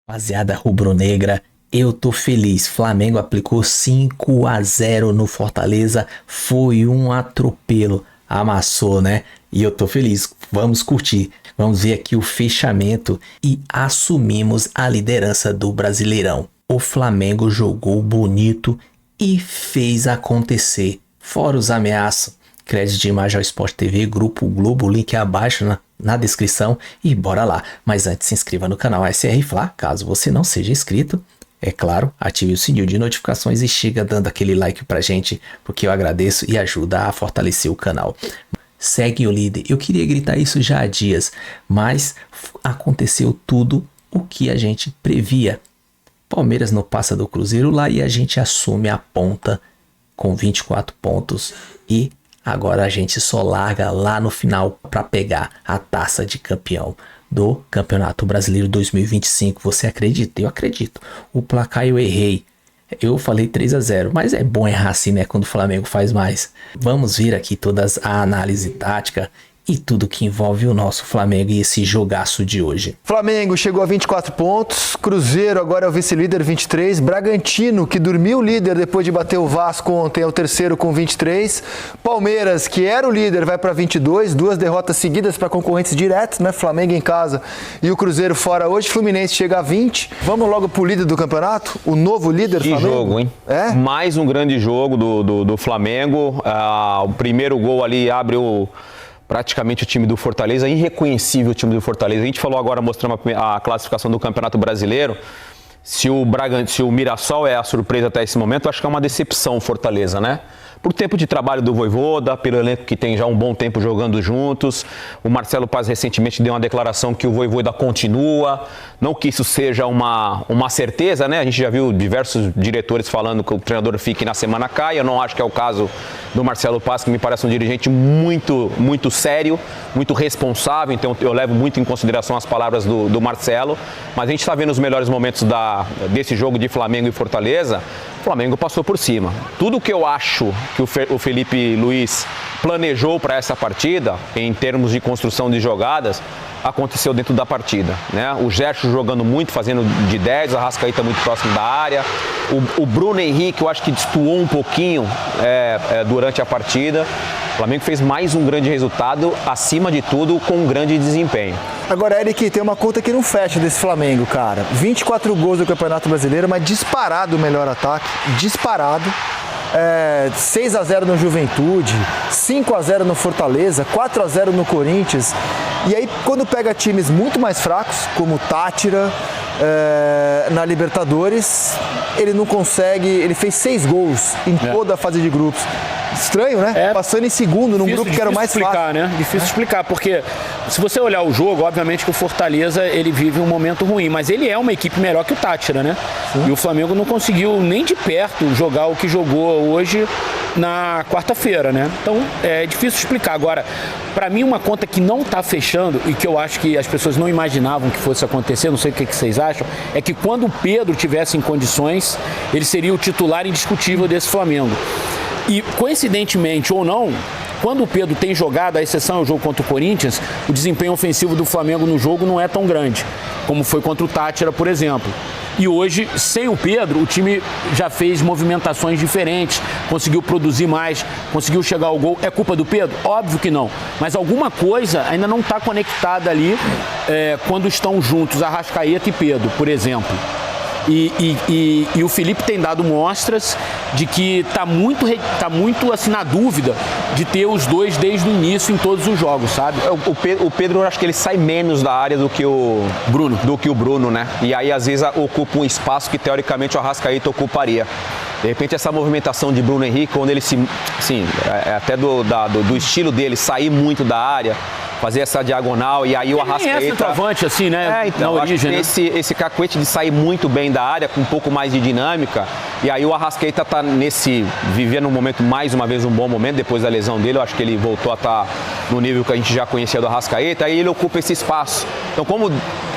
Rapaziada rubro-negra, eu tô feliz. Flamengo aplicou 5-0 no Fortaleza. Foi um atropelo. Amassou, né? E eu tô feliz. Vamos curtir. Vamos ver aqui o fechamento e assumimos a liderança do Brasileirão. O Flamengo jogou bonito e fez acontecer. Fora os ameaças. Crédito de imagem ao Sport TV, Grupo Globo, link abaixo na descrição e bora lá. Mas antes, se inscreva no canal SR Fla, caso você não seja inscrito. É claro, ative o sininho de notificações e chega dando aquele like pra gente, porque eu agradeço e ajuda a fortalecer o canal. Segue o líder. Eu queria gritar isso já há dias, mas aconteceu tudo o que a gente previa. Palmeiras não passa do Cruzeiro lá e a gente assume a ponta com 24 pontos e agora a gente só larga lá no final para pegar a taça de campeão do Campeonato Brasileiro 2025. Você acredita? Eu acredito. O placar eu errei. Eu falei 3-0, mas é bom errar assim, né? Quando o Flamengo faz mais. Vamos ver aqui toda a análise tática e tudo que envolve o nosso Flamengo e esse jogaço de hoje. Flamengo chegou a 24 pontos, Cruzeiro agora é o vice-líder 23, Bragantino, que dormiu líder depois de bater o Vasco ontem, é o terceiro com 23, Palmeiras, que era o líder, vai para 22, duas derrotas seguidas para concorrentes diretos, né? Flamengo em casa e o Cruzeiro fora hoje, Fluminense chega a 20. Vamos logo pro líder do campeonato, o novo líder que Flamengo. Jogo, hein? É? Mais um grande jogo do Flamengo, o primeiro gol ali abre praticamente o time do Fortaleza, irreconhecível o time do Fortaleza. A gente falou agora, mostrando a classificação do Campeonato Brasileiro. Se o Mirassol é a surpresa até esse momento, acho que é uma decepção o Fortaleza, né? Por tempo de trabalho do Vojvoda, pelo elenco que tem já um bom tempo jogando juntos. O Marcelo Paz recentemente deu uma declaração que o Vojvoda continua. Não que isso seja uma certeza, né? A gente já viu diversos diretores falando que o treinador fique na semana caia. Eu não acho que é o caso do Marcelo Paz, que me parece um dirigente muito sério, muito responsável. Então eu levo muito em consideração as palavras do Marcelo. Mas a gente está vendo os melhores momentos desse jogo de Flamengo e Fortaleza. O Flamengo passou por cima. Tudo que eu acho que o Felipe Luiz planejou para essa partida, em termos de construção de jogadas, aconteceu dentro da partida, né? O Gerson jogando muito, fazendo de 10, a Arrascaeta muito próximo da área. O Bruno Henrique, eu acho que destoou um pouquinho durante a partida. O Flamengo fez mais um grande resultado, acima de tudo, com um grande desempenho. Agora, Eric, tem uma conta que não fecha desse Flamengo, cara. 24 gols do Campeonato Brasileiro, mas disparado o melhor ataque, disparado. 6-0 no Juventude, 5-0 no Fortaleza, 4-0 no Corinthians. E aí, quando pega times muito mais fracos, como o Tátira, na Libertadores, ele não consegue. Ele fez 6 gols em toda a fase de grupos. Estranho, né? Passando em segundo num grupo que era o mais fácil. Né? Difícil explicar, porque se você olhar o jogo, obviamente que o Fortaleza ele vive um momento ruim, mas ele é uma equipe melhor que o Tátira, né? Sim. E o Flamengo não conseguiu nem de perto jogar o que jogou hoje na quarta-feira, né? Então é difícil explicar. Agora, para mim, uma conta que não tá fechando e que eu acho que as pessoas não imaginavam que fosse acontecer, não sei o que vocês acham, é que quando o Pedro tivesse em condições, ele seria o titular indiscutível desse Flamengo. E, coincidentemente ou não, quando o Pedro tem jogado, a exceção é o jogo contra o Corinthians, o desempenho ofensivo do Flamengo no jogo não é tão grande, como foi contra o Tátira, por exemplo. E hoje, sem o Pedro, o time já fez movimentações diferentes, conseguiu produzir mais, conseguiu chegar ao gol. É culpa do Pedro? Óbvio que não. Mas alguma coisa ainda não está conectada ali quando estão juntos, Arrascaeta e Pedro, por exemplo. E o Felipe tem dado mostras de que tá muito assim na dúvida de ter os dois desde o início em todos os jogos, sabe? O Pedro, eu acho que ele sai menos da área do que o Bruno, né? E aí às vezes ocupa um espaço que teoricamente o Arrascaeta ocuparia. De repente essa movimentação de Bruno Henrique, quando ele até do estilo dele, sair muito da área, fazer essa diagonal e aí o Arrascaeta... É centroavante assim, né? Então, na origem, esse cacuete de sair muito bem da área, com um pouco mais de dinâmica, E aí o Arrascaeta tá vivendo um momento, mais uma vez, um bom momento, depois da lesão dele. Eu acho que ele voltou a estar no nível que a gente já conhecia do Arrascaeta, aí ele ocupa esse espaço. Então, como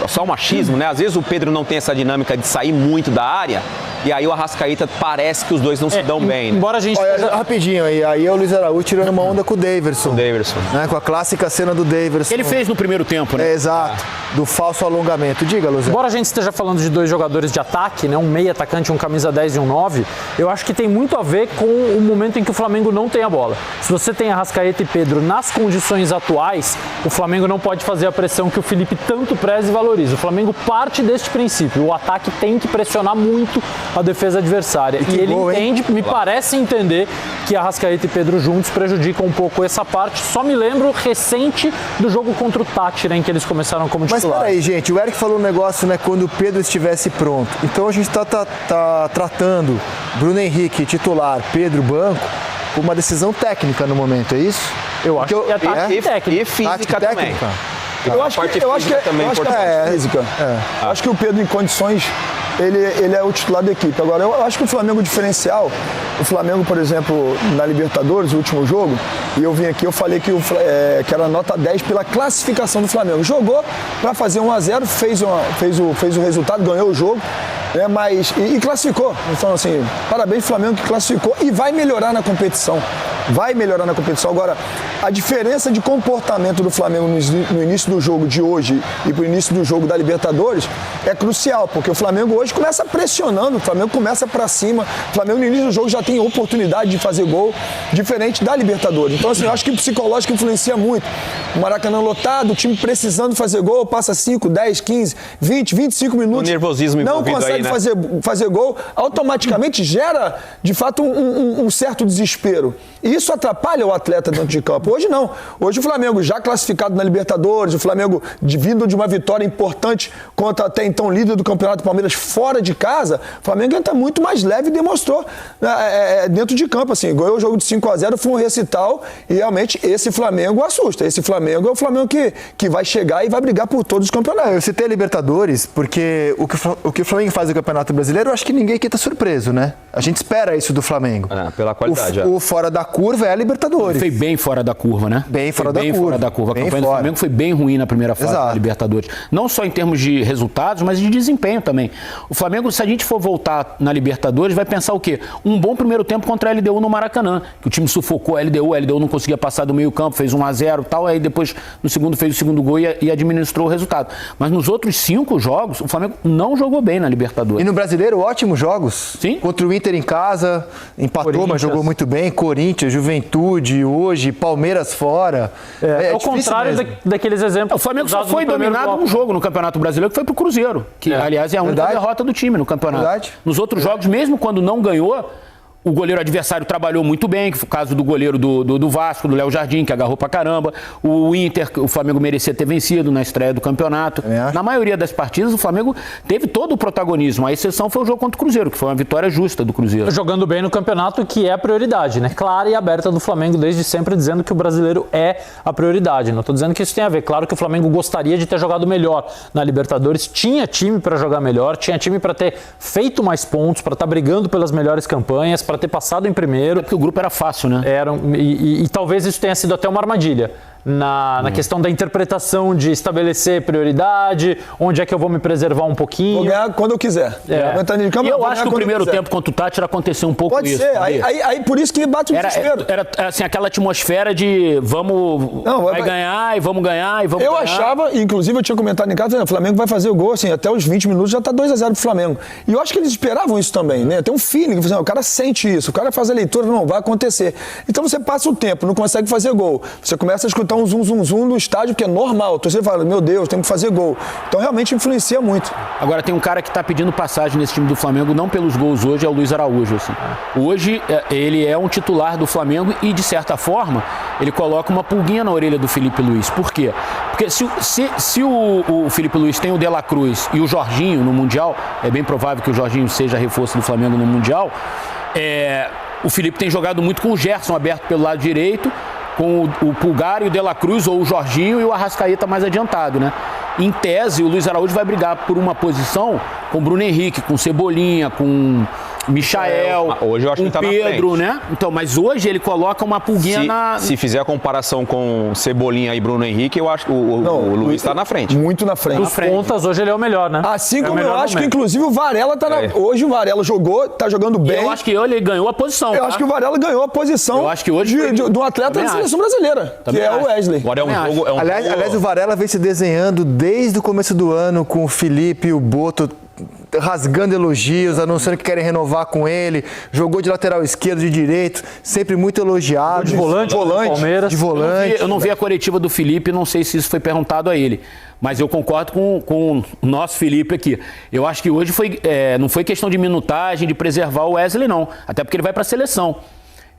só um machismo, né? Às vezes o Pedro não tem essa dinâmica de sair muito da área, e aí o Arrascaeta parece que os dois não se dão bem. Né? Embora a gente... Olha, rapidinho, aí é o Luiz Araújo tirando uma onda com o Daverson. Né? Com a clássica cena do Daverson. Ele fez no primeiro tempo, né? Exato. Do falso alongamento. Diga, Luiz. Embora a gente esteja falando de dois jogadores de ataque, né? Um meio atacante, um camisa 10 e um 9, eu acho que tem muito a ver com o momento em que o Flamengo não tem a bola. Se você tem Arrascaeta e Pedro nas condições atuais, o Flamengo não pode fazer a pressão que o Felipe tanto preza e valoriza. O Flamengo parte deste princípio. O ataque tem que pressionar muito a defesa adversária. E ele entende, me parece entender, que Arrascaeta e Pedro juntos prejudicam um pouco essa parte. Só me lembro recente do jogo contra o Tátira, em que eles começaram como titulares. Mas peraí, gente, o Eric falou um negócio, né, quando o Pedro estivesse pronto. Então a gente tá tratando Bruno Henrique titular, Pedro banco, com uma decisão técnica no momento, é isso? Eu acho que é tática técnica. E física também. Eu acho que é física. Acho que o Pedro, em condições, ele é o titular da equipe. Agora, eu acho que o Flamengo diferencial, o Flamengo, por exemplo, na Libertadores, o último jogo, e eu vim aqui, eu falei que era nota 10 pela classificação do Flamengo. Jogou para fazer 1-0, fez o resultado, ganhou o jogo, né, e classificou. Então, assim, parabéns ao Flamengo que classificou e vai melhorar na competição. Agora, a diferença de comportamento do Flamengo no início do jogo de hoje e pro início do jogo da Libertadores é crucial, porque o Flamengo hoje começa pressionando, o Flamengo começa pra cima, o Flamengo no início do jogo já tem oportunidade de fazer gol, diferente da Libertadores. Então, assim, eu acho que o psicológico influencia muito. O Maracanã lotado, o time precisando fazer gol, passa 5, 10, 15, 20, 25 minutos. O nervosismo não consegue aí, né? fazer gol, automaticamente gera, de fato, um certo desespero. E isso atrapalha o atleta dentro de campo. Hoje não. Hoje o Flamengo já classificado na Libertadores, o Flamengo vindo de uma vitória importante contra até então líder do Campeonato Palmeiras fora de casa, o Flamengo está muito mais leve e demonstrou dentro de campo. Assim, ganhou o jogo de 5-0, foi um recital e realmente esse Flamengo assusta. Esse Flamengo é o Flamengo que vai chegar e vai brigar por todos os campeonatos. Eu citei a Libertadores porque o que o Flamengo faz no Campeonato Brasileiro, eu acho que ninguém aqui está surpreso, né? A gente espera isso do Flamengo. Pela qualidade. O fora da curva é a Libertadores. Foi bem fora da curva, né? Bem fora da curva. A campanha do Flamengo foi bem ruim na primeira fase da Libertadores. Não só em termos de resultados, mas de desempenho também. O Flamengo, se a gente for voltar na Libertadores, vai pensar o quê? Um bom primeiro tempo contra a LDU no Maracanã, que o time sufocou a LDU não conseguia passar do meio campo, fez 1-0 e tal, aí depois no segundo fez o segundo gol e administrou o resultado. Mas nos outros 5 jogos, o Flamengo não jogou bem na Libertadores. E no Brasileiro, ótimos jogos. Sim. Contra o Inter em casa, empatou, mas jogou muito bem. Corinthians, Juventude, hoje, Palmeiras fora. É o contrário daqueles exemplos. O Flamengo só foi dominado um jogo no Campeonato Brasileiro, que foi pro Cruzeiro, que aliás é a única derrota do time no campeonato. Nos outros jogos, mesmo quando não ganhou, o goleiro adversário trabalhou muito bem, que foi o caso do goleiro do Vasco, do Léo Jardim, que agarrou pra caramba. O Inter, o Flamengo merecia ter vencido na estreia do campeonato. Na maioria das partidas, o Flamengo teve todo o protagonismo. A exceção foi o jogo contra o Cruzeiro, que foi uma vitória justa do Cruzeiro. Jogando bem no campeonato, que é a prioridade, né? Clara e aberta do Flamengo desde sempre, dizendo que o brasileiro é a prioridade. Não estou dizendo que isso tem a ver. Claro que o Flamengo gostaria de ter jogado melhor na Libertadores. Tinha time para jogar melhor, tinha time para ter feito mais pontos, para estar brigando pelas melhores campanhas, para ter passado em primeiro. Porque o grupo era fácil, né? E talvez isso tenha sido até uma armadilha. Na questão da interpretação de estabelecer prioridade, onde é que eu vou me preservar um pouquinho. Vou ganhar quando eu quiser. E eu acho que o primeiro tempo contra o Tátira aconteceu um pouco isso. Pode ser. Aí por isso que bate o desespero. Era assim, aquela atmosfera de vai ganhar e vamos ganhar e vamos ganhar. Eu achava, inclusive eu tinha comentado em casa, o Flamengo vai fazer o gol, assim, até os 20 minutos já tá 2-0 pro Flamengo. E eu acho que eles esperavam isso também, né? Tem um feeling, o cara sente isso, o cara faz a leitura, não, vai acontecer. Então você passa o tempo, não consegue fazer gol. Você começa a escutar um zum no estádio, que é normal. Você fala, meu Deus, tem que fazer gol. Então realmente influencia muito. Agora tem um cara que está pedindo passagem nesse time do Flamengo, não pelos gols hoje, é o Luiz Araújo. Assim. Hoje ele é um titular do Flamengo e, de certa forma, ele coloca uma pulguinha na orelha do Felipe Luiz. Por quê? Porque se o Felipe Luiz tem o De La Cruz e o Jorginho no Mundial, é bem provável que o Jorginho seja reforço do Flamengo no Mundial, o Felipe tem jogado muito com o Gerson aberto pelo lado direito, com o Pulgar e o De La Cruz, ou o Jorginho e o Arrascaeta mais adiantado, né? Em tese, o Luiz Araújo vai brigar por uma posição com o Bruno Henrique, com o Cebolinha, com Michael, hoje eu acho que tá Pedro, né? Então, mas hoje ele coloca uma pulguinha Se fizer a comparação com Cebolinha e Bruno Henrique, eu acho que o Luiz está na frente. Muito na frente. Dos pontas, hoje ele é o melhor, né? Assim como eu acho que, inclusive, o Varela tá hoje o Varela jogou, tá jogando bem. Eu acho que ele ganhou a posição. Eu acho que o Varela ganhou a posição eu acho que hoje de um atleta da seleção brasileira, que é o Wesley. Agora é um jogo. Aliás, o Varela vem se desenhando desde o começo do ano com o Felipe e o Boto rasgando elogios, anunciando que querem renovar com ele, jogou de lateral esquerdo, de direito, sempre muito elogiado. De volante. Palmeiras. De volante. Eu não vi a coletiva do Felipe, não sei se isso foi perguntado a ele, mas eu concordo com o nosso Felipe aqui. Eu acho que hoje não foi questão de minutagem, de preservar o Wesley, não, até porque ele vai para a seleção.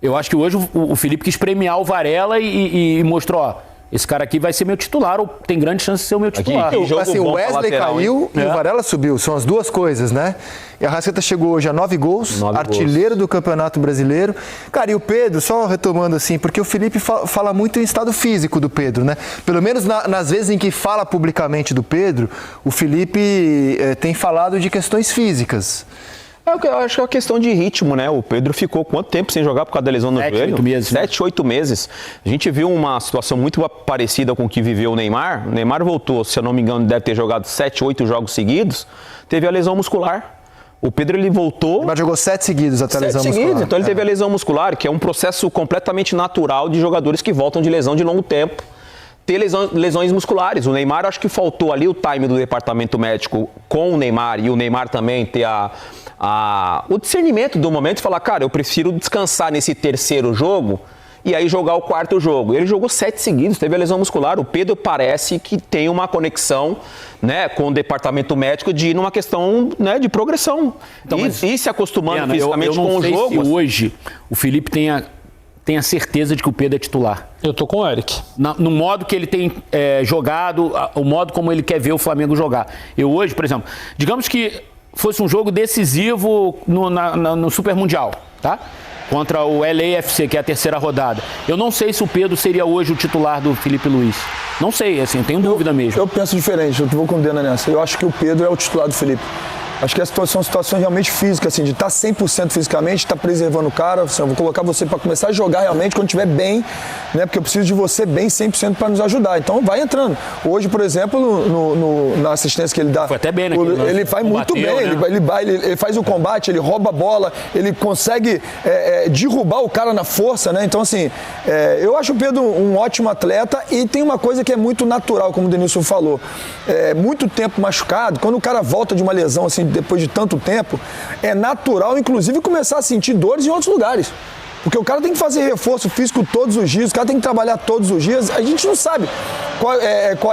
Eu acho que hoje o Felipe quis premiar o Varela e mostrou, ó, esse cara aqui vai ser meu titular, ou tem grande chance de ser o meu titular. Assim, o Wesley caiu e o Varela subiu. São as duas coisas, né? E a Arrascaeta chegou hoje a 9 gols, artilheiro do Campeonato Brasileiro. Cara, e o Pedro, só retomando assim, porque o Felipe fala muito em estado físico do Pedro, né? Pelo menos nas vezes em que fala publicamente do Pedro, o Felipe tem falado de questões físicas. Eu acho que é uma questão de ritmo, né? O Pedro ficou quanto tempo sem jogar por causa da lesão no joelho? 8 meses. 7, 8 meses. A gente viu uma situação muito parecida com o que viveu o Neymar. O Neymar voltou, se eu não me engano, deve ter jogado 7, 8 jogos seguidos. Teve a lesão muscular. O Pedro, ele voltou... Mas jogou 7 seguidos até a lesão muscular. Então ele teve a lesão muscular, que é um processo completamente natural de jogadores que voltam de lesão de longo tempo. Ter lesões musculares. O Neymar, acho que faltou ali o time do departamento médico com o Neymar e o Neymar também ter o discernimento do momento e falar, cara, eu prefiro descansar nesse terceiro jogo e aí jogar o quarto jogo. Ele jogou 7 seguidos, teve a lesão muscular. O Pedro parece que tem uma conexão, né, com o departamento médico de ir numa questão, né, de progressão. Então, e se acostumando fisicamente com o jogo. Se hoje o Felipe tenha certeza de que o Pedro é titular. Eu tô com o Eric. No modo que ele tem jogado, o modo como ele quer ver o Flamengo jogar. Eu hoje, por exemplo, digamos que fosse um jogo decisivo no Super Mundial, tá? Contra o LAFC, que é a terceira rodada. Eu não sei se o Pedro seria hoje o titular do Felipe Luiz. Não sei, assim, eu tenho dúvida mesmo. Eu penso diferente, eu vou com o Dena nessa. Eu acho que o Pedro é o titular do Felipe. Acho que são situações realmente físicas, assim, de estar 100% fisicamente, estar preservando o cara. Assim, eu vou colocar você para começar a jogar realmente quando estiver bem, né? Porque eu preciso de você bem 100% para nos ajudar. Então vai entrando. Hoje, por exemplo, na assistência que ele dá, foi até bem, né? Ele vai muito bem, né? Ele faz o combate, ele rouba a bola, ele consegue derrubar o cara na força, né? Então, assim, eu acho o Pedro um ótimo atleta e tem uma coisa que é muito natural, como o Denilson falou. Muito tempo machucado, quando o cara volta de uma lesão, assim, depois de tanto tempo, é natural, inclusive, começar a sentir dores em outros lugares. Porque o cara tem que fazer reforço físico todos os dias, o cara tem que trabalhar todos os dias. A gente não sabe qual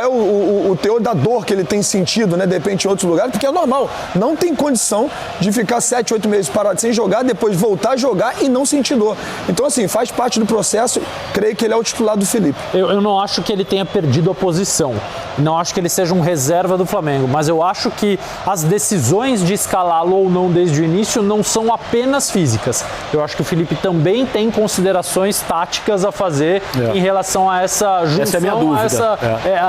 é o teor da dor que ele tem sentido, né, de repente, em outros lugares, porque é normal. Não tem condição de ficar 7, 8 meses parado sem jogar, depois voltar a jogar e não sentir dor. Então, assim, faz parte do processo. Creio que ele é o titular do Felipe. Eu não acho que ele tenha perdido a posição. Não acho que ele seja um reserva do Flamengo, mas eu acho que as decisões de escalá-lo ou não desde o início não são apenas físicas. Eu acho que o Felipe também tem considerações táticas a fazer em relação a essa junção, essa é a minha dúvida.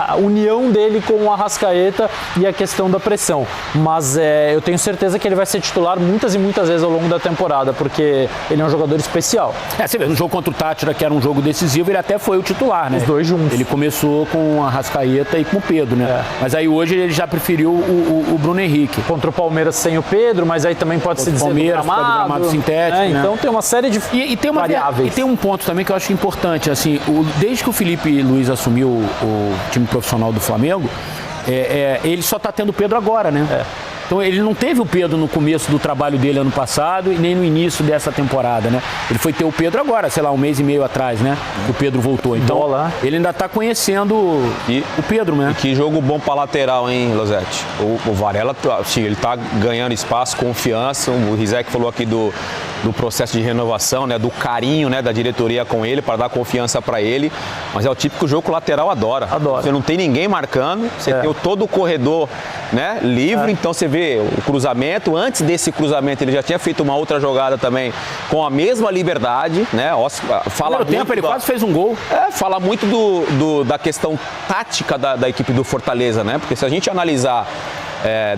A união dele com o Arrascaeta e a questão da pressão. Mas eu tenho certeza que ele vai ser titular muitas e muitas vezes ao longo da temporada, porque ele é um jogador especial. Você vê, no jogo contra o Tátira, que era um jogo decisivo, ele até foi o titular, né? Os dois juntos. Ele começou com o Arrascaeta e com o Pedro, né? Mas aí hoje ele já preferiu o Bruno Henrique. Contra o Palmeiras sem o Pedro, mas aí também pode se dizer Palmeiras, do gramado sintético, né? Então tem uma série de variáveis. E tem um ponto também que eu acho importante, assim, desde que o Felipe Luiz assumiu o time profissional do Flamengo, ele só está tendo o Pedro agora, né? Então ele não teve o Pedro no começo do trabalho dele ano passado e nem no início dessa temporada, né? Ele foi ter o Pedro agora, sei lá, um mês e meio atrás, né? Que o Pedro voltou. Então ele ainda está conhecendo o Pedro, né? E que jogo bom para lateral, hein, Losetti? O Varela, assim, ele tá ganhando espaço, confiança. O Rizek falou aqui do processo de renovação, né? Do carinho, né, da diretoria com ele para dar confiança para ele. Mas é o típico jogo que o lateral adora. Você não tem ninguém marcando, você tem todo o corredor, né, livre, então você vê o cruzamento. Antes desse cruzamento ele já tinha feito uma outra jogada também com a mesma liberdade, né? Fala muito tempo, ele quase fez um gol. Fala muito da questão tática da equipe do Fortaleza, né? Porque se a gente analisar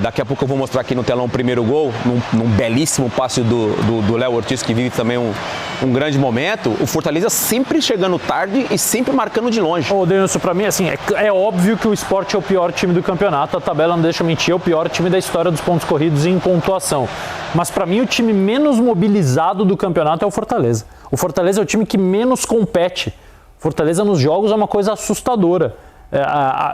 Daqui a pouco eu vou mostrar aqui no telão o primeiro gol, num belíssimo passe do Léo Ortiz, que vive também um grande momento. O Fortaleza sempre chegando tarde e sempre marcando de longe. Ô, Denilson, pra mim, assim, é óbvio que o Sport é o pior time do campeonato. A tabela não deixa mentir, é o pior time da história dos pontos corridos em pontuação. Mas pra mim, o time menos mobilizado do campeonato é o Fortaleza. O Fortaleza é o time que menos compete. Fortaleza nos jogos é uma coisa assustadora.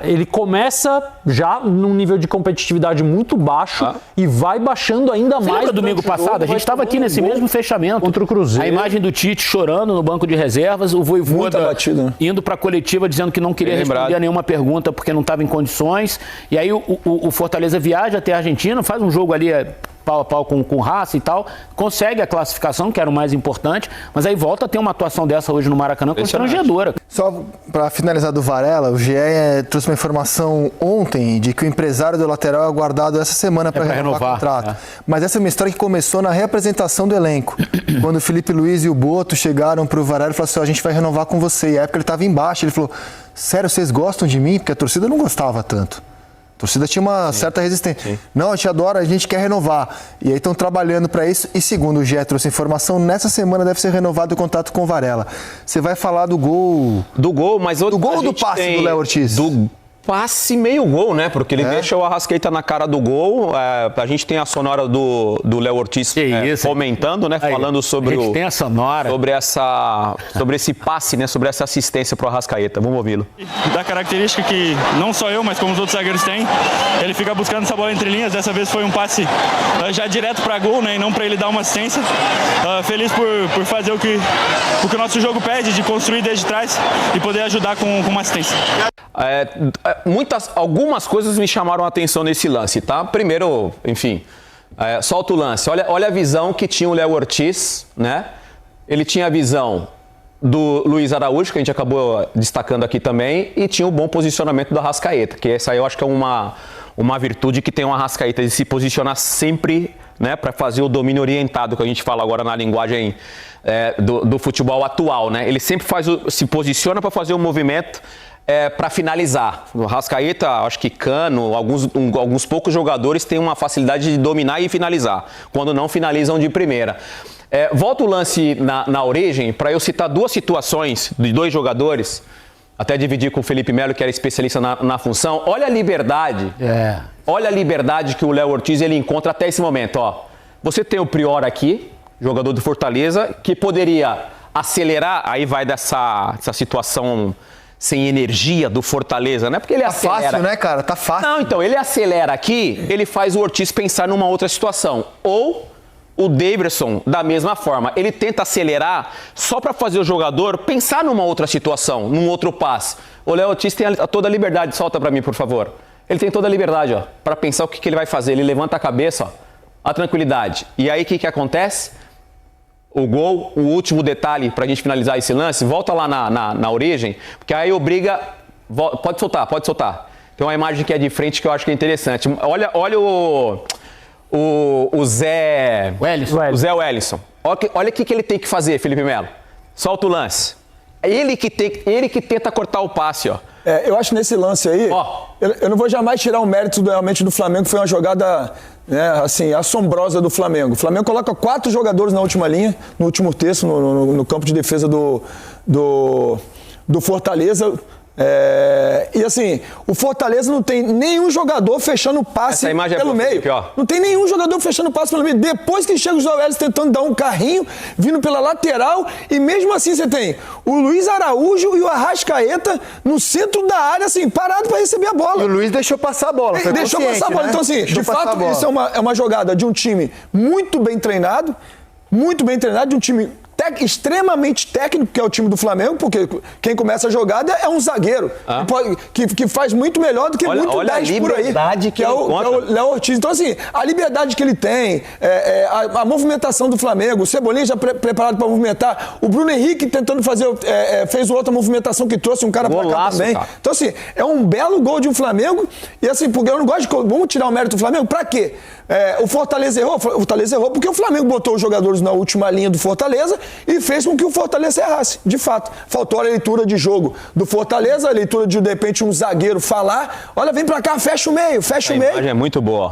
Ele começa já num nível de competitividade muito baixo e vai baixando ainda mais. Lembra domingo passado? A gente estava aqui nesse mesmo fechamento. Contra o Cruzeiro. A imagem do Tite chorando no banco de reservas, o Vojvoda indo para a coletiva dizendo que não queria responder a nenhuma pergunta porque não estava em condições. E aí o Fortaleza viaja até a Argentina, faz um jogo ali pau a pau com o Racing e tal, consegue a classificação, que era o mais importante, mas aí volta a ter uma atuação dessa hoje no Maracanã constrangedora. Só para finalizar do Varela, o GE trouxe uma informação ontem de que o empresário do lateral é aguardado essa semana para renovar o contrato. Mas essa é uma história que começou na reapresentação do elenco. Quando o Felipe Luiz e o Boto chegaram para o Varela e falaram assim, a gente vai renovar com você. E a época ele estava embaixo, ele falou, sério, vocês gostam de mim? Porque a torcida não gostava tanto. A torcida tinha uma certa resistência. Sim. Não, a gente adora, a gente quer renovar. E aí estão trabalhando para isso. E segundo o GE trouxe informação, nessa semana deve ser renovado o contrato com o Varela. Você vai falar do gol... Do gol, mas... Do gol ou do passe do Léo Ortiz? Do passe meio gol, né? Porque ele deixa o Arrascaeta na cara do gol. A gente tem a sonora do Léo Ortiz comentando, né? Aí, falando sobre a gente tem a sonora. Sobre esse passe, né? Sobre essa assistência pro Arrascaeta. Vamos ouvi-lo. Da característica que não só eu, mas como os outros zagueiros têm, ele fica buscando essa bola entre linhas. Dessa vez foi um passe já direto para gol, né? E não para ele dar uma assistência. Feliz por fazer o que o nosso jogo pede, de construir desde trás e poder ajudar com uma assistência. Algumas coisas me chamaram a atenção nesse lance, tá? Primeiro, enfim, solta o lance. Olha a visão que tinha o Léo Ortiz, né? Ele tinha a visão do Luiz Araújo, que a gente acabou destacando aqui também, e tinha o bom posicionamento do Arrascaeta, que essa aí eu acho que é uma virtude que tem o Arrascaeta, de se posicionar sempre, né, para fazer o domínio orientado, que a gente fala agora na linguagem do futebol atual, né? Ele sempre se posiciona para fazer o movimento para finalizar. O Arrascaeta, acho que Cano, alguns poucos jogadores têm uma facilidade de dominar e finalizar, quando não finalizam de primeira. Volta o lance na origem, para eu citar duas situações de dois jogadores, até dividir com o Felipe Melo, que era especialista na função. Olha a liberdade. Olha a liberdade que o Léo Ortiz ele encontra até esse momento. Ó. Você tem o Prior aqui, jogador do Fortaleza, que poderia acelerar, aí vai dessa situação sem energia do Fortaleza, né? Porque ele acelera. Tá fácil, né, cara? Tá fácil. Não, então, ele acelera aqui, ele faz o Ortiz pensar numa outra situação. Ou o Daverson, da mesma forma, ele tenta acelerar só para fazer o jogador pensar numa outra situação, num outro passe. O Léo Ortiz tem toda a liberdade, solta para mim, por favor. Ele tem toda a liberdade, ó, para pensar o que ele vai fazer. Ele levanta a cabeça, ó, a tranquilidade. E aí, o que acontece? O gol, o último detalhe para a gente finalizar esse lance, volta lá na origem, porque aí obriga... Pode soltar. Tem uma imagem que é de frente que eu acho que é interessante. Olha o Zé Wellison. Olha o que ele tem que fazer, Felipe Melo. Solta o lance. É ele que tenta cortar o passe, ó. Eu acho nesse lance aí, eu não vou jamais tirar o mérito realmente do Flamengo, foi uma jogada, né, assim, assombrosa do Flamengo. O Flamengo coloca 4 jogadores na última linha, no último terço, no campo de defesa do Fortaleza. E assim, o Fortaleza não tem nenhum jogador fechando passe pelo meio. Não tem nenhum jogador fechando passe pelo meio. Depois que chega o Zé Wellison tentando dar um carrinho, vindo pela lateral, e mesmo assim você tem o Luiz Araújo e o Arrascaeta no centro da área, assim, parado para receber a bola. E o Luiz deixou passar a bola. Deixou passar a bola. Né? Então, assim, de fato, isso é uma jogada de um time muito bem treinado, de um time extremamente técnico, que é o time do Flamengo, porque quem começa a jogada é um zagueiro, que faz muito melhor do que muito 10 por aí, que é o Léo Ortiz. Então, assim, a liberdade que ele tem, a movimentação do Flamengo, o Cebolinha já preparado para movimentar, o Bruno Henrique tentando fazer, fez outra movimentação que trouxe um cara para cá também. Cara. Então, assim, é um belo gol de um Flamengo, e assim, porque eu não gosto de... Vamos tirar o mérito do Flamengo? Pra quê? O Fortaleza errou porque o Flamengo botou os jogadores na última linha do Fortaleza e fez com que o Fortaleza errasse, de fato. Faltou a leitura de jogo do Fortaleza, a leitura de repente, um zagueiro falar, olha, vem pra cá, fecha o meio. A imagem é muito boa.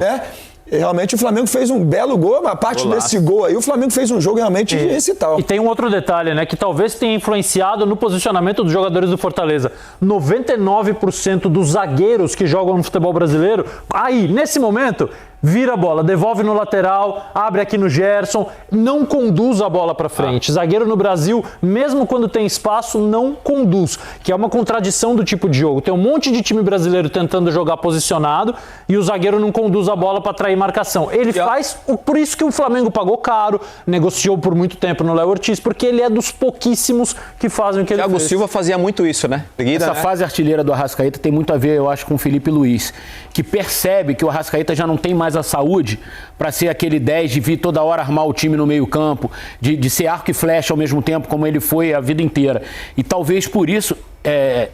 Realmente o Flamengo fez um belo gol, mas a parte desse gol aí, o Flamengo fez um jogo realmente incital. E tem um outro detalhe, né, que talvez tenha influenciado no posicionamento dos jogadores do Fortaleza. 99% dos zagueiros que jogam no futebol brasileiro, aí, nesse momento, vira a bola, devolve no lateral, abre aqui no Gerson, não conduz a bola para frente. Zagueiro no Brasil, mesmo quando tem espaço, não conduz, que é uma contradição do tipo de jogo. Tem um monte de time brasileiro tentando jogar posicionado e o zagueiro não conduz a bola para atrair marcação. Ele faz, por isso que o Flamengo pagou caro, negociou por muito tempo no Léo Ortiz, porque ele é dos pouquíssimos que fazem o que ele fez. Thiago Silva fazia muito isso, né? Essa fase artilheira do Arrascaeta tem muito a ver, eu acho, com o Felipe Luiz, que percebe que o Arrascaeta já não tem mais a saúde para ser aquele 10 de vir toda hora armar o time no meio campo, de ser arco e flecha ao mesmo tempo, como ele foi a vida inteira. E talvez por isso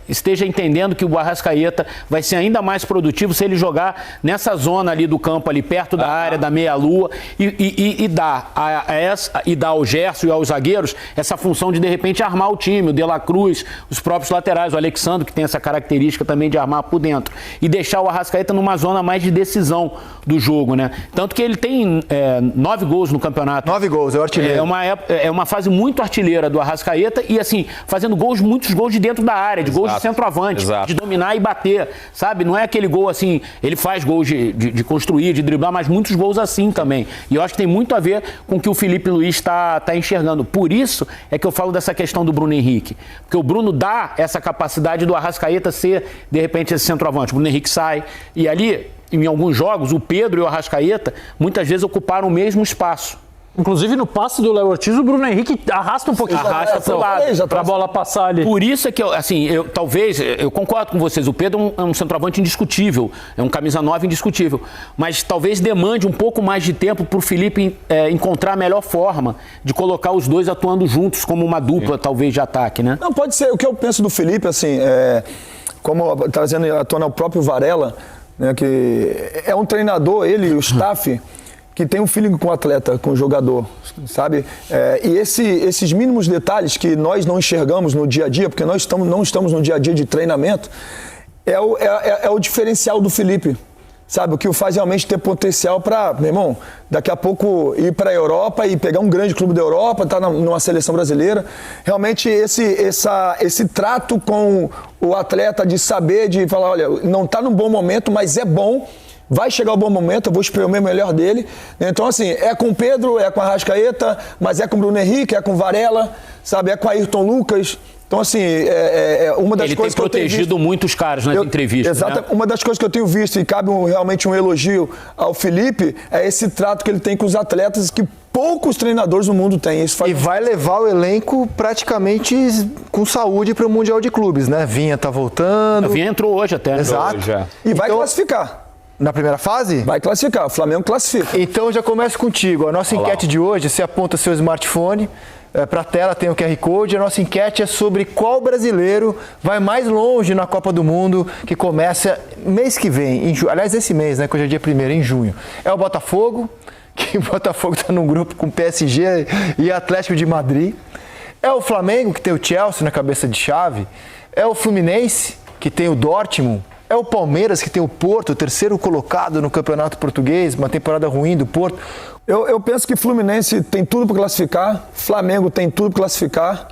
esteja entendendo que o Arrascaeta vai ser ainda mais produtivo se ele jogar nessa zona ali do campo, ali perto da área, da meia-lua, e dar ao Gerson e aos zagueiros essa função de repente armar o time, o De La Cruz, os próprios laterais, o Alexandre, que tem essa característica também de armar por dentro, e deixar o Arrascaeta numa zona mais de decisão do jogo, né? Tanto que ele tem 9 gols no campeonato. 9 gols, é o artilheiro. É uma fase muito artilheira do Arrascaeta e, assim, fazendo muitos gols de dentro da área, de gols de centroavante, de dominar e bater, sabe? Não é aquele gol assim, ele faz gols de construir, de driblar, mas muitos gols assim também. E eu acho que tem muito a ver com o que o Felipe Luiz está enxergando. Por isso é que eu falo dessa questão do Bruno Henrique. Porque o Bruno dá essa capacidade do Arrascaeta ser, de repente, esse centroavante. O Bruno Henrique sai e ali, em alguns jogos, o Pedro e o Arrascaeta muitas vezes ocuparam o mesmo espaço. Inclusive no passe do Léo Ortiz, o Bruno Henrique arrasta um pouquinho pro lado, pra bola passar ali. Por isso é que, eu concordo com vocês, o Pedro é um centroavante indiscutível, é um camisa 9 indiscutível, mas talvez demande um pouco mais de tempo pro Felipe encontrar a melhor forma de colocar os dois atuando juntos como uma dupla, talvez, de ataque, né? Não, pode ser. O que eu penso do Felipe, assim, como trazendo à tona o próprio Varela, né, que é um treinador, ele e o staff, que tem um feeling com o atleta, com o jogador, sabe? E esses mínimos detalhes que nós não enxergamos no dia a dia, porque nós não estamos no dia a dia de treinamento, é o diferencial do Felipe, sabe? O que o faz realmente ter potencial para, meu irmão, daqui a pouco ir para a Europa e pegar um grande clube da Europa, estar numa seleção brasileira. Realmente esse trato com o atleta de saber, de falar, olha, não está num bom momento, mas é bom. Vai chegar o bom momento, eu vou espremer o melhor dele. Então, assim, é com o Pedro, é com a Arrascaeta, mas é com o Bruno Henrique, é com o Varela, sabe? É com o Ayrton Lucas. Então, assim, uma das coisas que eu tenho visto... Ele tem protegido muitos caras nas entrevistas, exato, né? Uma das coisas que eu tenho visto, e cabe realmente um elogio ao Felipe, é esse trato que ele tem com os atletas que poucos treinadores no mundo têm. Isso faz... E vai levar o elenco praticamente com saúde para o Mundial de Clubes, né? Vinha tá voltando. A Vinha entrou hoje até. Exato. E vai classificar. Na primeira fase? Vai classificar, o Flamengo classifica. Então já começo contigo. A nossa enquete de hoje, você aponta seu smartphone, para a tela tem o QR Code. A nossa enquete é sobre qual brasileiro vai mais longe na Copa do Mundo, que começa mês que vem, aliás, esse mês, né, que hoje é dia 1º, em junho. É o Botafogo, que o Botafogo está num grupo com PSG e Atlético de Madrid. É o Flamengo, que tem o Chelsea na cabeça de chave. É o Fluminense, que tem o Dortmund. É o Palmeiras, que tem o Porto, o terceiro colocado no Campeonato Português, uma temporada ruim do Porto. Eu penso que Fluminense tem tudo para classificar, Flamengo tem tudo para classificar,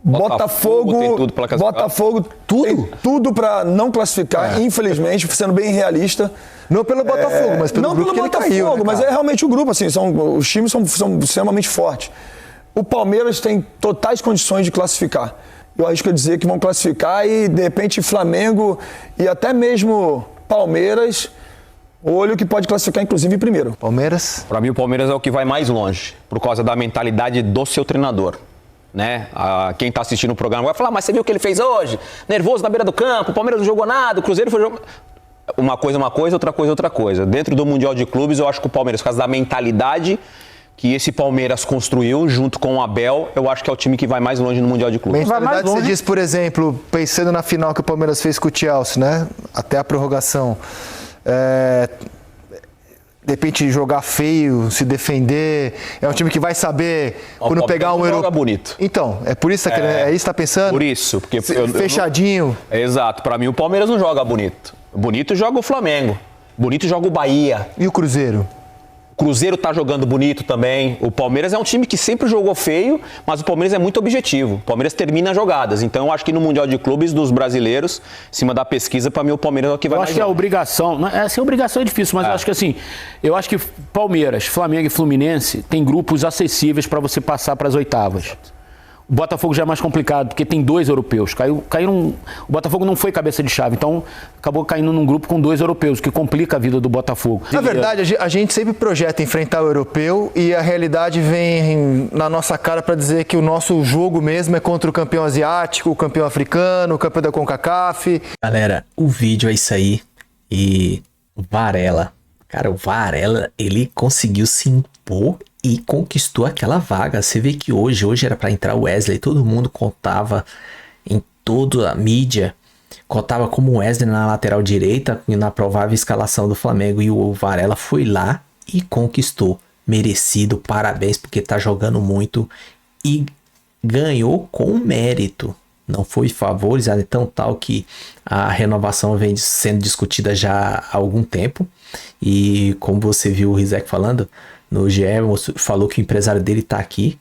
Botafogo tem tudo para classificar. Botafogo tem tudo para não classificar, infelizmente, sendo bem realista. Não pelo Botafogo, mas pelo grupo que ele caiu, né, mas é realmente o grupo, assim, os times são extremamente fortes. O Palmeiras tem totais condições de classificar. Eu arrisco a dizer que vão classificar e, de repente, Flamengo e até mesmo Palmeiras, olho que pode classificar, inclusive, primeiro. Palmeiras? Para mim, o Palmeiras é o que vai mais longe, por causa da mentalidade do seu treinador. Né? Quem está assistindo o programa vai falar, mas você viu o que ele fez hoje? Nervoso na beira do campo, o Palmeiras não jogou nada, o Cruzeiro foi jogar... Uma coisa, outra coisa. Dentro do Mundial de Clubes, eu acho que o Palmeiras, por causa da mentalidade que esse Palmeiras construiu junto com o Abel, eu acho que é o time que vai mais longe no Mundial de Clubes. Mentalidade, você diz, por exemplo, pensando na final que o Palmeiras fez com o Chelsea, né? Até a prorrogação. de repente jogar feio, se defender. É um time que vai saber quando pegar um joga bonito. Então, é por isso que é isso que tá pensando? Por isso, porque fechadinho. Exato, para mim o Palmeiras não joga bonito. Bonito joga o Flamengo. Bonito joga o Bahia. E o Cruzeiro? O Cruzeiro tá jogando bonito também. O Palmeiras é um time que sempre jogou feio, mas o Palmeiras é muito objetivo. O Palmeiras termina jogadas. Então, eu acho que no Mundial de Clubes dos brasileiros, em cima da pesquisa, para mim o Palmeiras é o que vai mais. Eu acho que a obrigação, a obrigação é difícil, mas eu acho que Palmeiras, Flamengo e Fluminense tem grupos acessíveis para você passar para as oitavas. O Botafogo já é mais complicado, porque tem 2 europeus. O Botafogo não foi cabeça de chave, então acabou caindo num grupo com 2 europeus, o que complica a vida do Botafogo. Na verdade, a gente sempre projeta enfrentar o europeu e a realidade vem na nossa cara para dizer que o nosso jogo mesmo é contra o campeão asiático, o campeão africano, o campeão da CONCACAF. Galera, o vídeo é isso aí. E o Varela, cara, o Varela, ele conseguiu se impor e conquistou aquela vaga. Você vê que hoje era para entrar o Wesley, todo mundo contava em toda a mídia, contava como o Wesley na lateral direita e na provável escalação do Flamengo, e o Varela foi lá e conquistou. Merecido, parabéns, porque tá jogando muito e ganhou com mérito. Não foi favorizado, então tal que a renovação vem sendo discutida já há algum tempo. E como você viu o Rizek falando no GE, falou que o empresário dele tá aqui.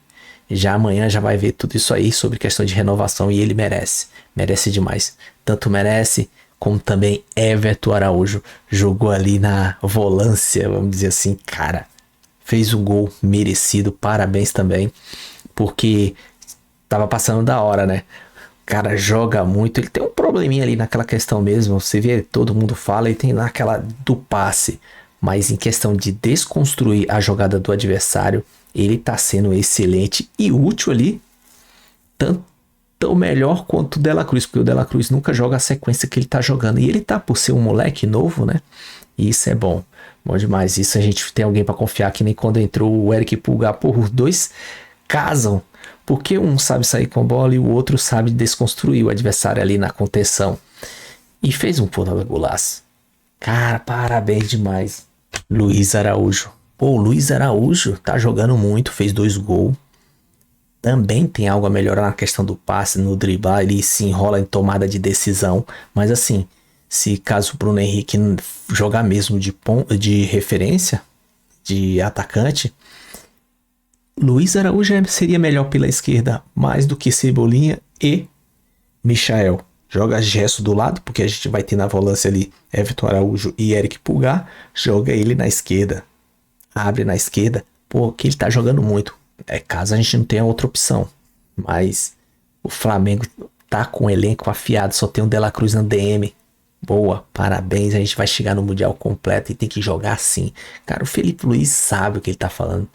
Já amanhã já vai ver tudo isso aí sobre questão de renovação e ele merece. Merece demais. Tanto merece como também Everton Araújo jogou ali na volância, vamos dizer assim, cara. Fez um gol merecido, parabéns também. Porque tava passando da hora, né? O cara joga muito, ele tem um probleminha ali naquela questão mesmo, você vê, todo mundo fala, ele tem naquela do passe, mas em questão de desconstruir a jogada do adversário, ele tá sendo excelente e útil ali, tanto melhor quanto o De La Cruz, porque o De La Cruz nunca joga a sequência que ele tá jogando, e ele tá por ser um moleque novo, né, e isso é bom demais, isso a gente tem alguém para confiar, que nem quando entrou o Eric Pulgar, os dois casam, porque um sabe sair com a bola e o outro sabe desconstruir o adversário ali na contenção. E fez um puta golaço. Cara, parabéns demais. Luiz Araújo. Pô, o Luiz Araújo tá jogando muito, fez 2 gols. Também tem algo a melhorar na questão do passe, no driblar, ele se enrola em tomada de decisão. Mas assim, se caso o Bruno Henrique jogar mesmo de referência, de atacante, Luiz Araújo seria melhor pela esquerda, mais do que Cebolinha e Michael. Joga Gesso do lado, porque a gente vai ter na volância ali Everton Araújo e Eric Pulgar. Joga ele na esquerda. Abre na esquerda. Pô, que ele tá jogando muito. É caso a gente não tenha outra opção. Mas o Flamengo tá com o elenco afiado. Só tem o De La Cruz na DM. Boa, parabéns. A gente vai chegar no Mundial completo e tem que jogar assim. Cara, o Felipe Luiz sabe o que ele tá falando.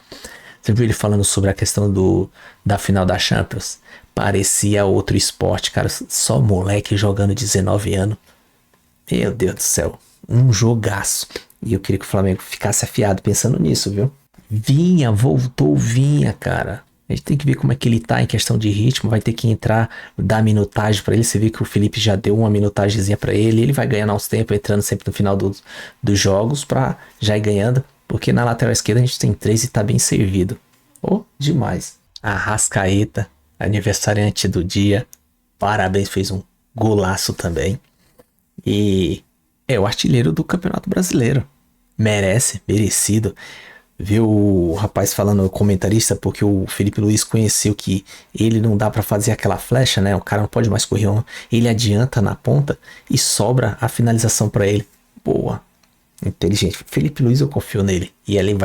Você viu ele falando sobre a questão da final da Champions? Parecia outro esporte, cara. Só moleque jogando 19 anos. Meu Deus do céu. Um jogaço. E eu queria que o Flamengo ficasse afiado pensando nisso, viu? Voltou Vinha, cara. A gente tem que ver como é que ele tá em questão de ritmo. Vai ter que entrar, dar minutagem pra ele. Você vê que o Felipe já deu uma minutagemzinha pra ele. Ele vai ganhando aos tempos, entrando sempre no final dos jogos pra já ir ganhando. Porque na lateral esquerda a gente tem 3 e tá bem servido. Oh, demais. Arrascaeta, aniversariante do dia. Parabéns, fez um golaço também. E é o artilheiro do Campeonato Brasileiro. Merece, merecido. Viu o rapaz falando, o comentarista, porque o Felipe Luiz conheceu que ele não dá pra fazer aquela flecha, né? O cara não pode mais correr. Ele adianta na ponta e sobra a finalização pra ele. Boa. Inteligente. Felipe Luiz, eu confio nele. E ele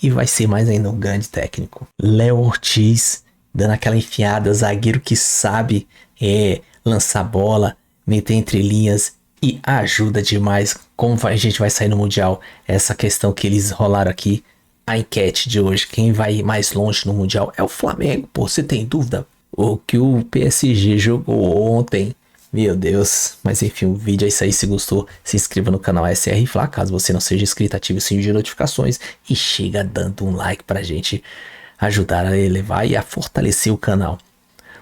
e vai ser mais ainda um grande técnico. Léo Ortiz, dando aquela enfiada, zagueiro que sabe lançar bola, meter entre linhas e ajuda demais. Como a gente vai sair no Mundial? Essa questão que eles rolaram aqui, a enquete de hoje, quem vai mais longe no Mundial é o Flamengo. Pô, você tem dúvida? O que o PSG jogou ontem, meu Deus. Mas enfim, o vídeo é isso aí. Se gostou, se inscreva no canal SR Fla. Caso você não seja inscrito, ative o sininho de notificações e chega dando um like pra gente ajudar a elevar e a fortalecer o canal.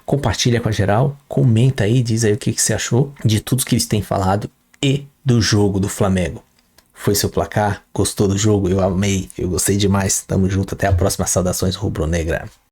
Compartilha com a geral, comenta aí, diz aí o que você achou de tudo que eles têm falado e do jogo do Flamengo. foi seu placar? Gostou do jogo? Eu amei, eu gostei demais. Tamo junto, até a próxima. Saudações rubro-negra.